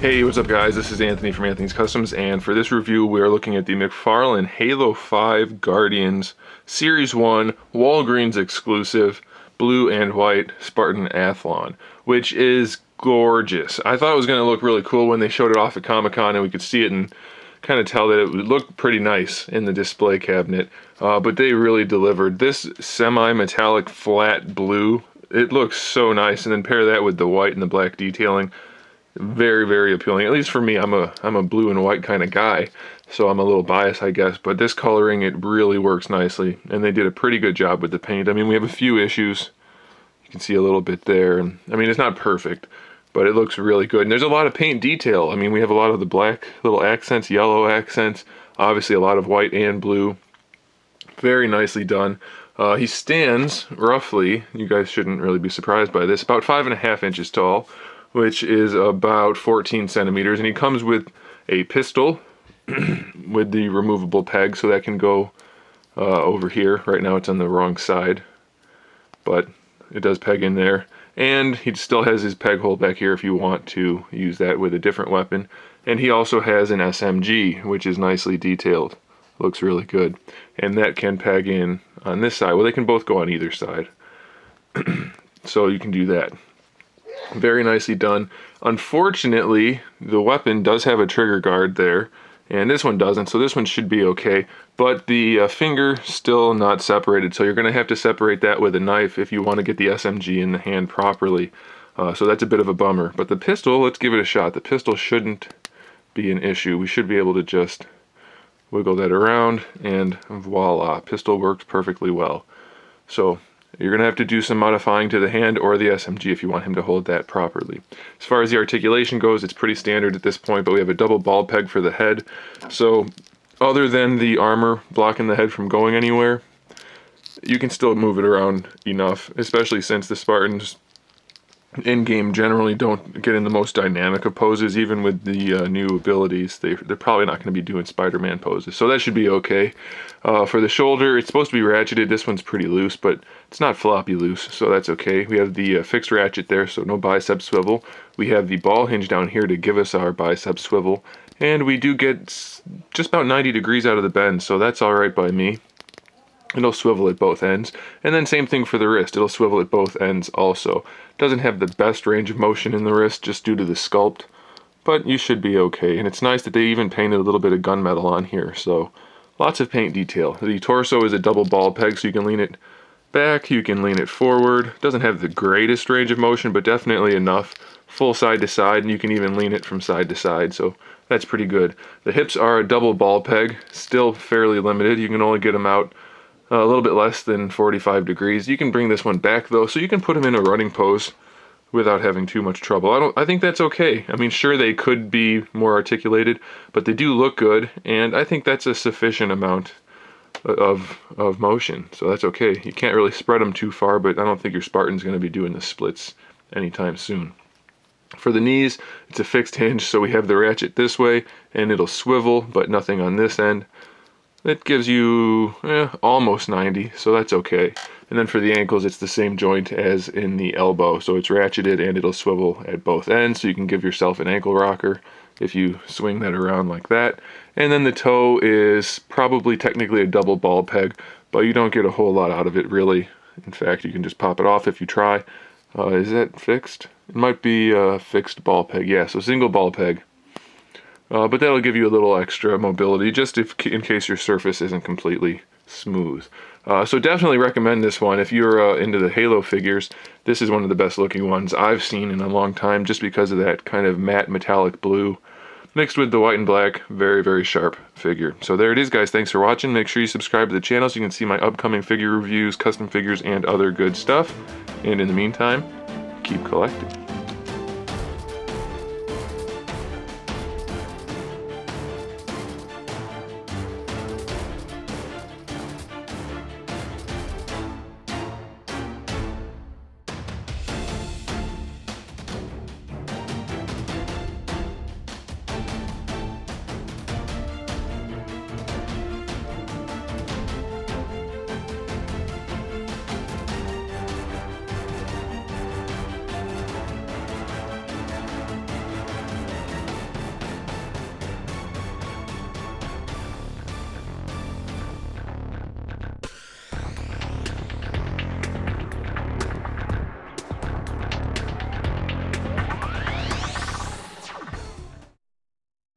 Hey, what's up guys? This is Anthony from Anthony's Customs, and for this review we are looking at the McFarlane Halo 5 Guardians Series 1 Walgreens exclusive blue and white Spartan Athlon, which is gorgeous. I thought it was going to look really cool when they showed it off at Comic-Con and we could see it and kind of tell that it would look pretty nice in the display cabinet, but they really delivered. This semi-metallic flat blue, it looks so nice, and then pair that with the white and the black detailing. Very, very appealing. At least for me, I'm a blue and white kind of guy, so I'm a little biased, I guess. But this coloring, it really works nicely, and they did a pretty good job with the paint. I mean, we have a few issues. You can see a little bit there. I mean, it's not perfect, but it looks really good. And there's a lot of paint detail. I mean, we have a lot of the black little accents, yellow accents, obviously a lot of white and blue. Very nicely done. He stands roughly, you guys shouldn't really be surprised by this, about 5.5 inches tall, which is about 14 centimeters, and he comes with a pistol with the removable peg, so that can go over here. Right now it's on the wrong side, but it does peg in there, and he still has his peg hole back here if you want to use that with a different weapon. And he also has an SMG, which is nicely detailed. Looks really good, and that can peg in on this side. Well, they can both go on either side, so you can do that. Very nicely done. Unfortunately, the weapon does have a trigger guard there, and this one doesn't, so this one should be okay. But the finger still not separated, so you're going to have to separate that with a knife if you want to get the SMG in the hand properly. So that's a bit of a bummer. But the pistol, let's give it a shot. The pistol shouldn't be an issue. We should be able to just wiggle that around, and voila, pistol works perfectly well. So you're going to have to do some modifying to the hand or the SMG if you want him to hold that properly. As far as the articulation goes, it's pretty standard at this point, but we have a double ball peg for the head. So other than the armor blocking the head from going anywhere, you can still move it around enough, especially since the Spartans in-game generally don't get in the most dynamic of poses. Even with the new abilities, they're probably not going to be doing Spider-Man poses, so that should be okay. For the shoulder, it's supposed to be ratcheted. This one's pretty loose, but it's not floppy loose, so that's okay. We have the fixed ratchet there, so no bicep swivel. We have the ball hinge down here to give us our bicep swivel, and we do get just about 90 degrees out of the bend, so that's alright by me. It'll swivel at both ends, and then same thing for the wrist. It'll swivel at both ends also. Doesn't have the best range of motion in the wrist just due to the sculpt, but you should be okay. And it's nice that they even painted a little bit of gunmetal on here, so lots of paint detail. The torso is a double ball peg, so you can lean it back, you can lean it forward. Doesn't have the greatest range of motion, but definitely enough. Full side to side, and you can even lean it from side to side, so that's pretty good. The hips are a double ball peg, still fairly limited. You can only get them out a little bit less than 45 degrees. You can bring this one back though, so you can put them in a running pose without having too much trouble. I think that's okay. I mean, sure, they could be more articulated, but they do look good, and I think that's a sufficient amount of motion, so that's okay. You can't really spread them too far, but I don't think your Spartan's going to be doing the splits anytime soon. For the knees, it's a fixed hinge, so we have the ratchet this way, and it'll swivel, but nothing on this end. It gives you almost 90, so that's okay. And then for the ankles, it's the same joint as in the elbow, so it's ratcheted and it'll swivel at both ends, so you can give yourself an ankle rocker if you swing that around like that. And then the toe is probably technically a double ball peg, but you don't get a whole lot out of it really. In fact, you can just pop it off if you try. Is that fixed? It might be a fixed ball peg, yeah, so single ball peg. But that'll give you a little extra mobility just in case your surface isn't completely smooth. So definitely recommend this one. If you're into the Halo figures, this is one of the best looking ones I've seen in a long time, just because of that kind of matte metallic blue mixed with the white and black. Very, very sharp figure. So there it is, guys. Thanks for watching. Make sure you subscribe to the channel so you can see my upcoming figure reviews, custom figures, and other good stuff. And in the meantime, keep collecting.